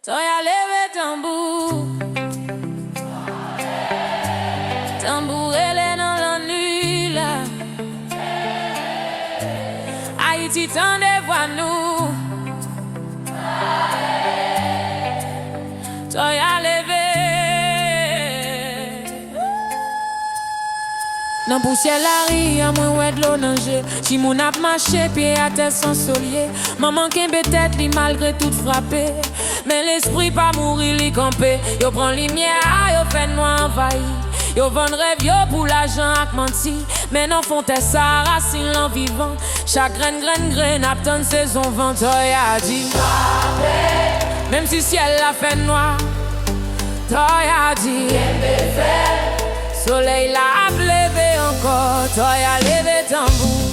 Toya leve tambour, tambour elle dans la nuit là. Haïti t'en dévoile nous. Toya leve. Nan poussière la ri, à moins ouais de l'eau nanger. Si mon ap marché, pied à terre sans solier. Maman qui tête li malgré tout frappé. Mais l'esprit pas mourir li campé. Yo prend lumière, yo fait noir envahi. Yo vend rêve yo pour l'argent ak menti. Mais non font ça racine l'en vivant. Chaque graine attend saison vent. Toya dit même si ciel la fait noir. Toya dit soleil la levé encore. Toya levé tambour.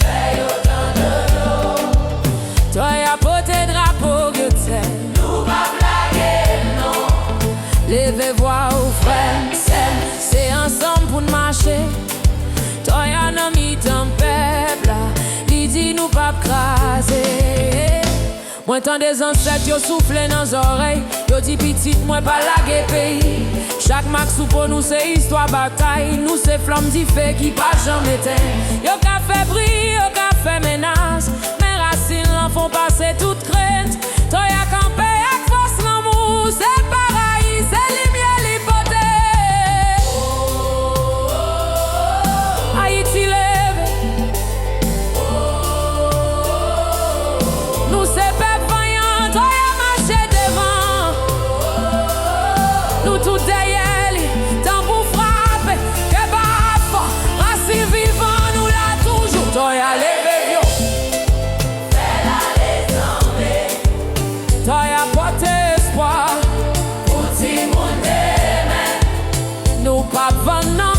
Fais autant de l'eau. Toya poté drapeau que t'es. Nous pas blaguer non. Levez voix aux frères. C'est ensemble pour marcher. Toya n'a mis ton peuple. Il dit nous pas craser. Moi tant des ancêtres yo soufflé dans les oreilles. Yo dit petite moi pas laguer pays. Chaque max sous pour nous c'est histoire bataille. Nous c'est flamme di feu qui pas jamais éteint. Yo ka fait bris, yo ka fait menace. Mais racines l'en font passer toute crainte. Toya campé avec force l'amour. C'est pareil, c'est lumière l'hypothèse. Haïti lève. Nous c'est nous tout derrière, temps pour frapper, que bah fort, racine vivant, nous là toujours. Toya levé vieux, fais la descendre. Toya porte espoir, pour ti monde, nous pas vendre.